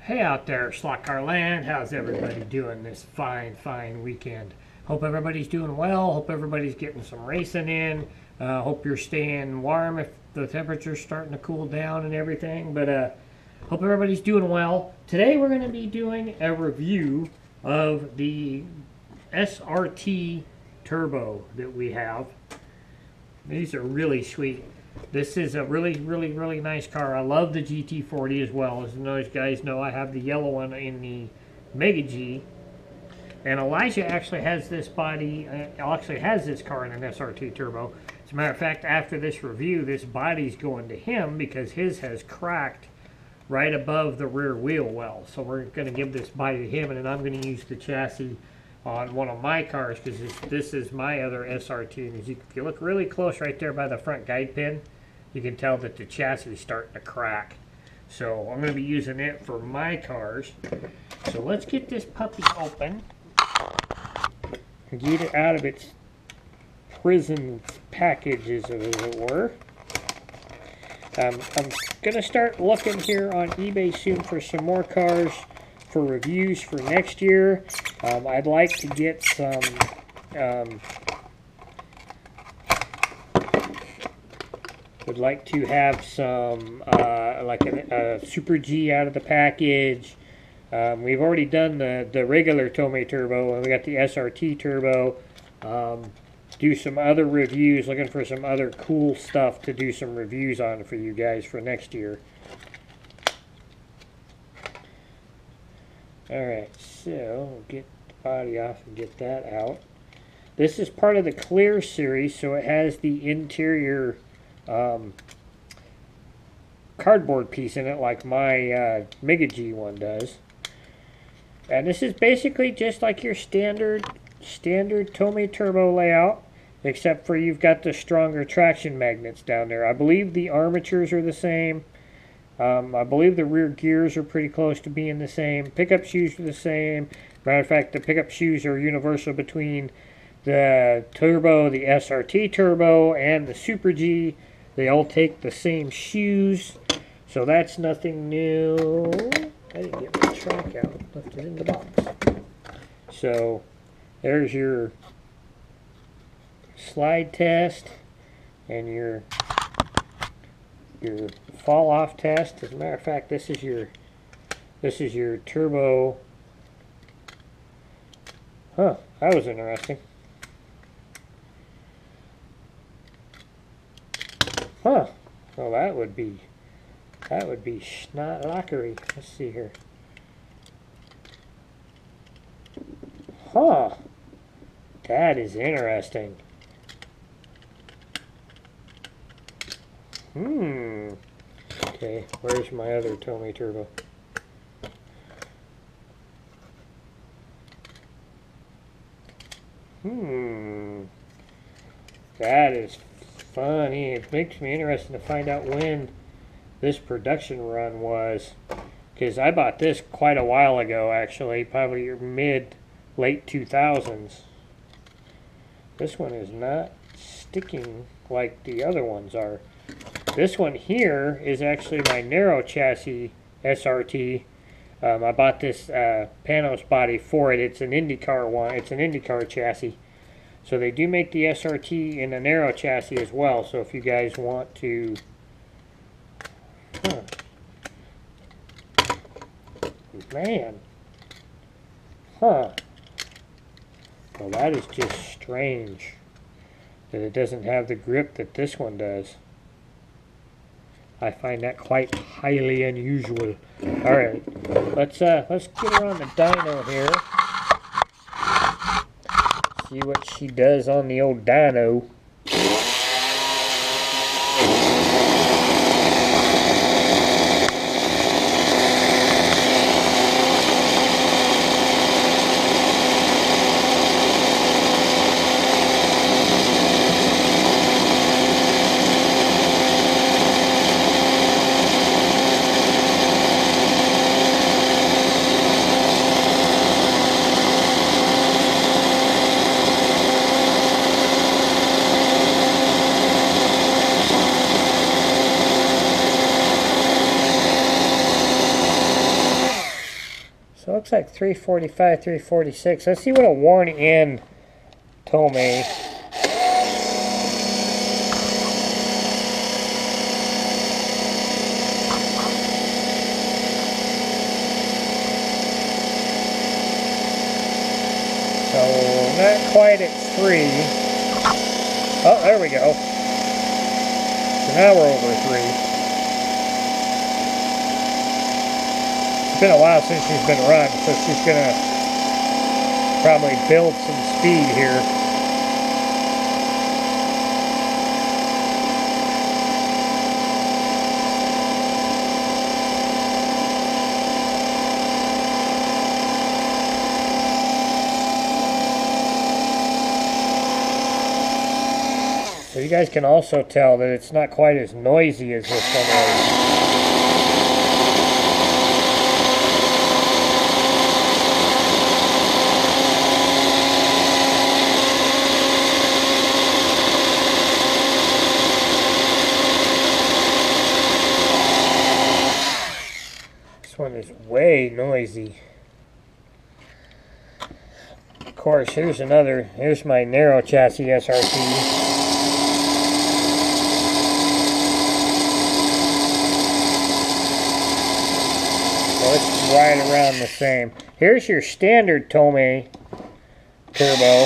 Hey out there, Slot Car Land. How's everybody doing this fine weekend? Hope everybody's doing well. Hope everybody's getting some racing in. Hope you're staying warm if the temperature's starting to cool down and everything. But hope everybody's doing well. Today we're going to be doing a review of the SRT Turbo that we have. These are really sweet. This is a really nice car. I love the GT40 as well. As you guys know, I have the yellow one in the Mega G. And Elijah actually has this body, has this car in an SRT Turbo. As a matter of fact, after this review, this body's going to him because his has cracked right above the rear wheel well. So we're going to give this body to him, and then I'm going to use the chassis on one of my cars because this is my other SRT. And if you look really close right there by the front guide pin, you can tell that the chassis is starting to crack. So I'm going to be using it for my cars. So let's get this puppy open and get it out of its prison packages, as it were. I'm going to start looking here on eBay soon for some more cars for reviews for next year. I'd like to get some would like to have some like a Super G out of the package. We've already done the regular Tomy Turbo, and we got the SRT Turbo. Do some other reviews, looking for some other cool stuff to do some reviews on for you guys for next year. Alright, so we'll get the body off and get that out. This is part of the Clear series, so it has the interior cardboard piece in it like my Mega G one does. And this is basically just like your standard Tomy Turbo layout, except for you've got the stronger traction magnets down there. I believe the armatures are the same. I believe the rear gears are pretty close to being the same. Pickup shoes are the same. Matter of fact, the pickup shoes are universal between the Turbo, the SRT Turbo, and the Super G. They all take the same shoes, so that's nothing new. I didn't get my track out. Left it in the box. So there's your slide test and your fall off test. As a matter of fact, this is your turbo. Huh, that was interesting. Huh. Well, that would be snot lockery. Let's see here. Huh. That is interesting. Okay, where's my other Tomy Turbo? That is funny. It makes me interested to find out when this production run was, because I bought this quite a while ago, actually, probably late 2000s. This one is not sticking like the other ones are. This one here is actually my narrow chassis SRT. I bought this Panos body for it. It's an IndyCar one. It's an IndyCar chassis. So they do make the SRT in a narrow chassis as well. So if you guys want to, man, well, that is just strange that it doesn't have the grip that this one does. I find that quite highly unusual. All right, let's get her on the dyno here. See what she does on the old dyno. looks like 345, 346. Let's see what a worn in Tomy. So not quite at 3. Oh, there we go. So now we're over 3. It's been a while since she's been run, so she's gonna probably build some speed here. So you guys can also tell that it's not quite as noisy as this one is. This one is way noisy. Of course, here's my narrow chassis SRT. It's right around the same. Here's your standard Tomy Turbo.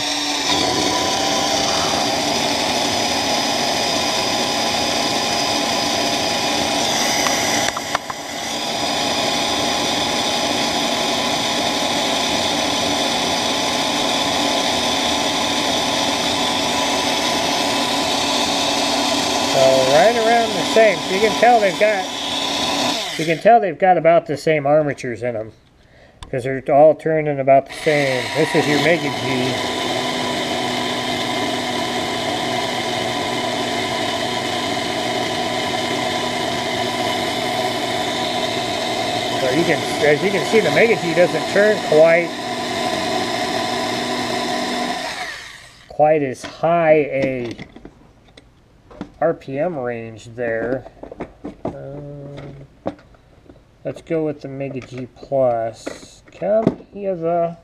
So right around the same. So you can tell they've got about the same armatures in them, because they're all turning about the same. This is your Mega G. So as you can see, the Mega G doesn't turn quite as high a RPM range there. Let's go with the Mega G Plus. Come here.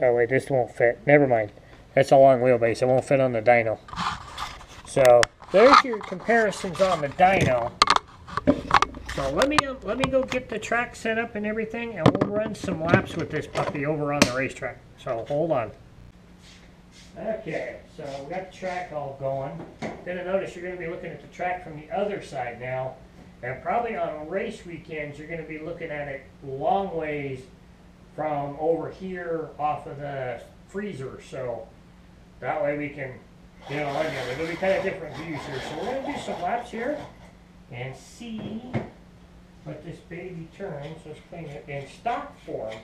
Oh wait, this won't fit. Never mind. That's a long wheelbase. It won't fit on the dyno. So there's your comparisons on the dyno. So let me go get the track set up and everything, and we'll run some laps with this puppy over on the racetrack. So hold on. Okay, so we got the track all going. Then notice you're going to be looking at the track from the other side now. And probably on race weekends, you're going to be looking at it long ways from over here off of the freezer. So that way we can, there'll be kind of different views here. So we're going to do some laps here and see what this baby turns. Let's clean it in stock form.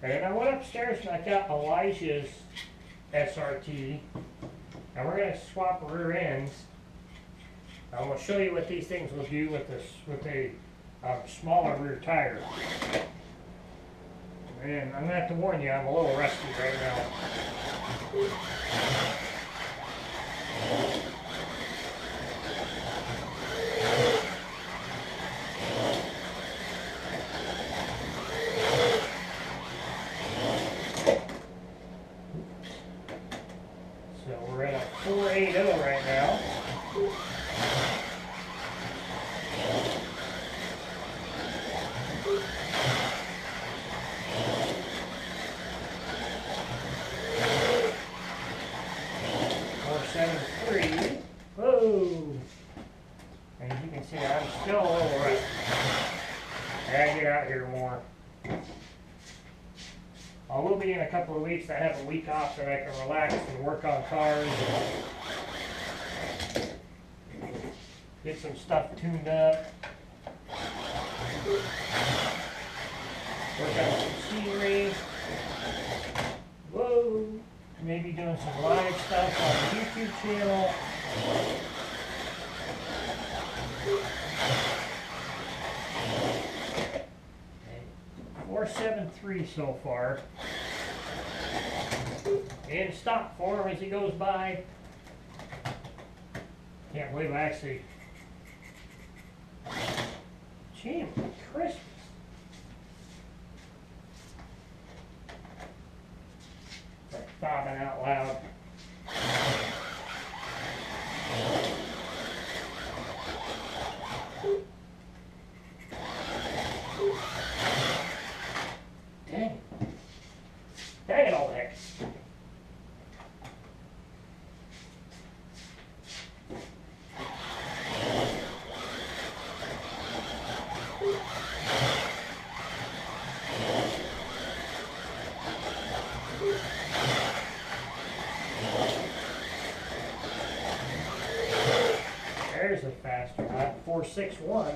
And then I went upstairs and I got Elijah's SRT, and we're going to swap rear ends. I'm going to show you what these things will do with a smaller rear tire. And I'm going to have to warn you, I'm a little rusty right now. So we're at a 480 right now. Whoa! And as you can see, I'm still a little rusty. I gotta get out here more. I will be in a couple of weeks. I have a week off that I can relax and work on cars and get some stuff tuned up. Work on some scenery. Whoa! Maybe doing some live stuff on the YouTube channel. 473 so far. In stock form as he goes by. Can't believe I actually. Gee, Christmas. crying out loud. Dang. Dang it all heck. There's a faster lap, 4.61.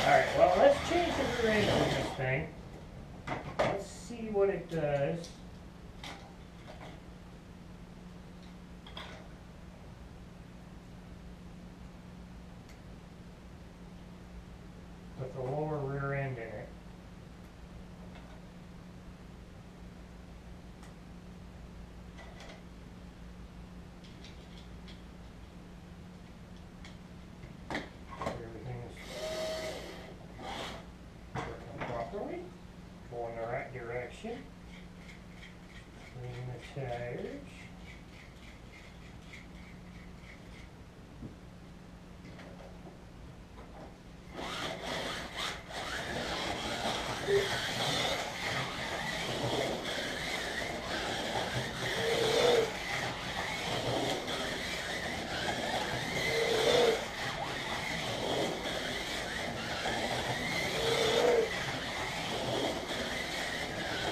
Alright, well, let's change the duration of this thing. Let's see what it does. With the lower rear end in it. Everything is working properly, going the right direction. Clean the tires.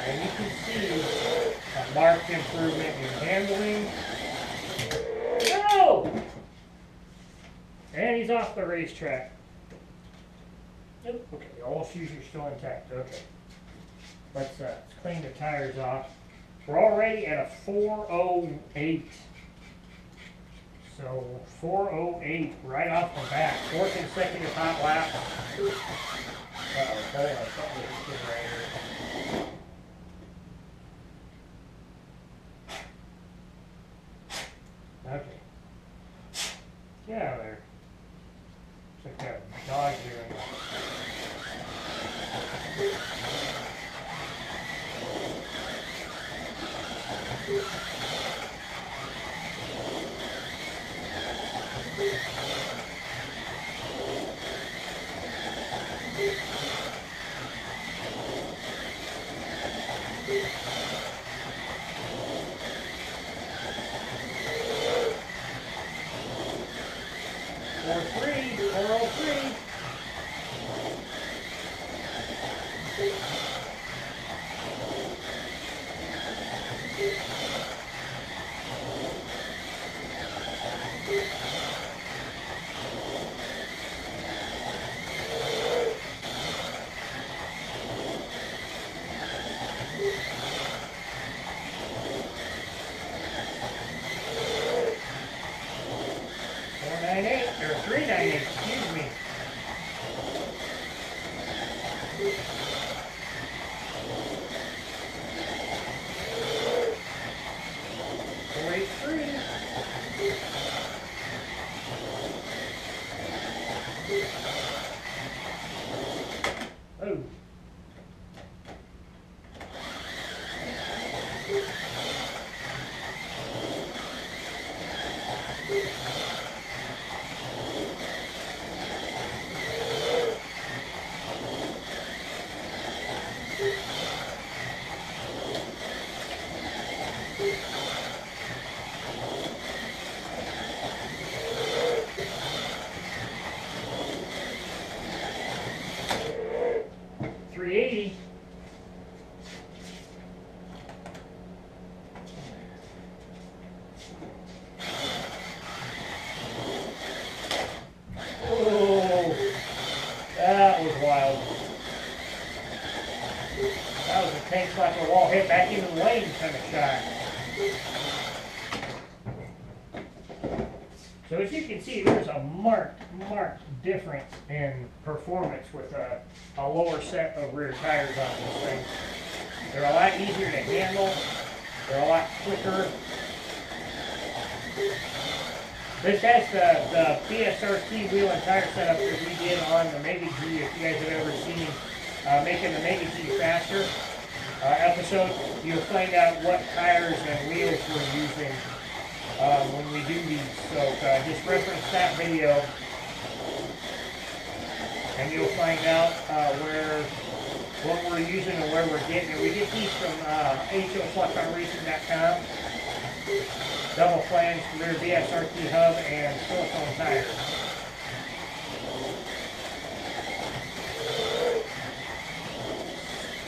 And you can see a marked improvement in handling. No! And he's off the racetrack. Yep. Okay, all shoes are still intact. Okay. Let's clean the tires off. We're already at a 4.08. So 4.08 right off the bat. 4 consecutive hot laps. Uh-oh, hold on, something is getting right here. Okay. Get out of there. It's like that dog doing or 398, excuse me. Oh. looks like a wall hit back into the lane kind of shot. So as you can see, there's a marked difference in performance with a lower set of rear tires on this thing. They're a lot easier to handle. They're a lot quicker. This has the BSRT wheel and tire setup that we did on the Mega G. If you guys have ever seen Making the Mega G Faster episode, you'll find out what tires and wheels we're using when we do these. So just reference that video and you'll find out what we're using and where we're getting it. We get these from HOSluckonRacing.com. Double flange rear BSRT hub and silicone tires.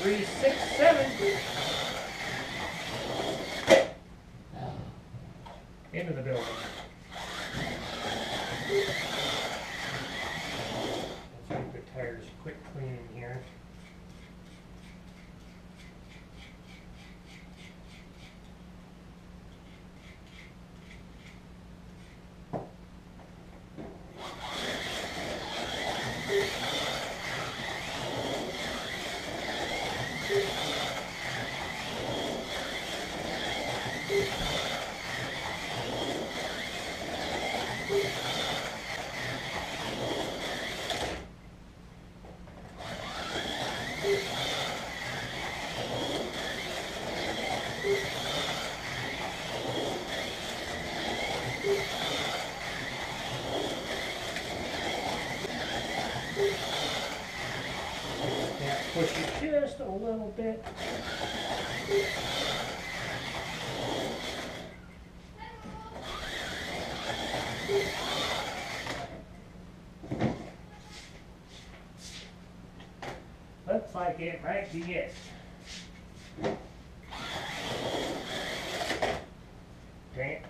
Three, 6, 7. Into the building. Let's make the tires quick cleaning here. Push it just a little bit. Looks like it might be it. Okay.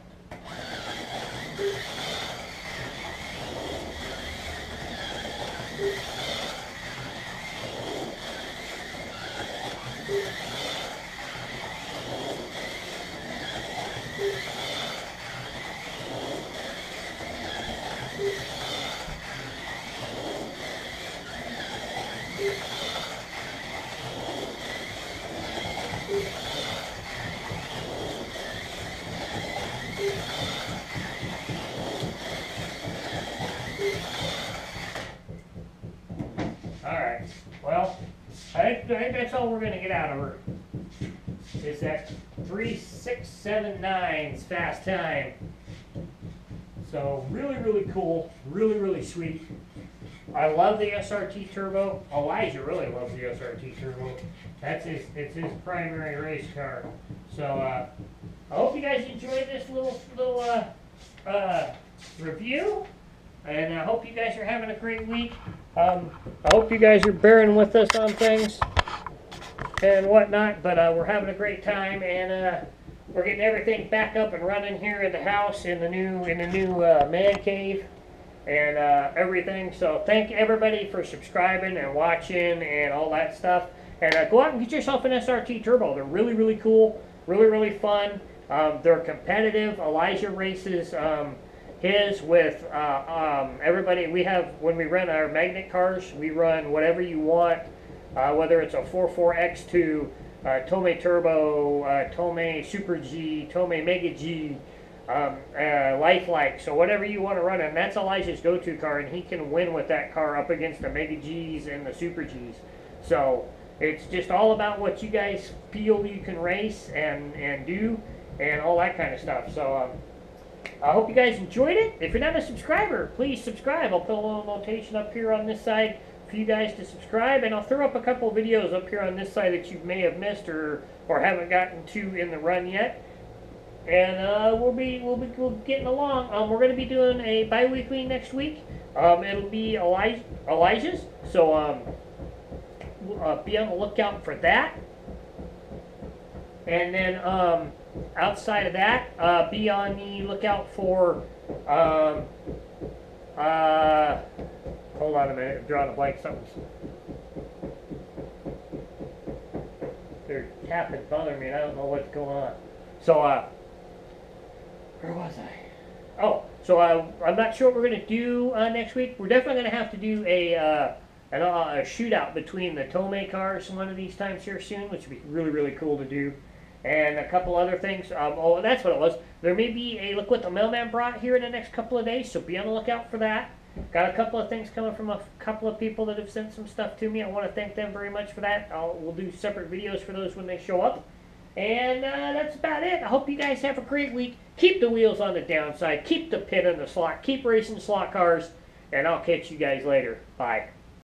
Alright, well, I think that's all we're going to get out of her. Is that 3.679's fast time. So really cool, really sweet. I love the SRT Turbo. Elijah really loves the SRT Turbo. It's his primary race car. So I hope you guys enjoyed this little review, and I hope you guys are having a great week. I hope you guys are bearing with us on things and whatnot, but we're having a great time, and we're getting everything back up and running here in the house in the new man cave and everything. So thank everybody for subscribing and watching and all that stuff. And go out and get yourself an SRT Turbo. They're really cool, really fun. They're competitive. Elijah races his with everybody. We have, when we run our magnet cars, we run whatever you want, whether it's a 44X2, Tomy Turbo, Tomy Super G, Tomy Mega G, Lifelike. So whatever you want to run, and that's Elijah's go-to car, and he can win with that car up against the Mega Gs and the Super Gs. So it's just all about what you guys feel you can race and do and all that kind of stuff. So I hope you guys enjoyed it. If you're not a subscriber, please subscribe. I'll put a little notation up here on this side for you guys to subscribe, and I'll throw up a couple of videos up here on this side that you may have missed or haven't gotten to in the run yet. And we'll be getting along. We're going to be doing a bi-weekly next week. It'll be Elijah's, so be on the lookout for that. And then outside of that, be on the lookout for hold on a minute, I'm drawing a blank. they're tapping, bothering me, and I don't know what's going on. So, where was I? Oh, so I'm not sure what we're going to do next week. We're definitely going to have to do a shootout between the Tomy cars one of these times here soon, which would be really, really cool to do. And a couple other things. Oh, that's what it was. There may be a look what the mailman brought here in the next couple of days, so be on the lookout for that. Got a couple of things coming from a couple of people that have sent some stuff to me. I want to thank them very much for that. We'll do separate videos for those when they show up. And that's about it. I hope you guys have a great week. Keep the wheels on the downside. Keep the pit in the slot. Keep racing slot cars. And I'll catch you guys later. Bye.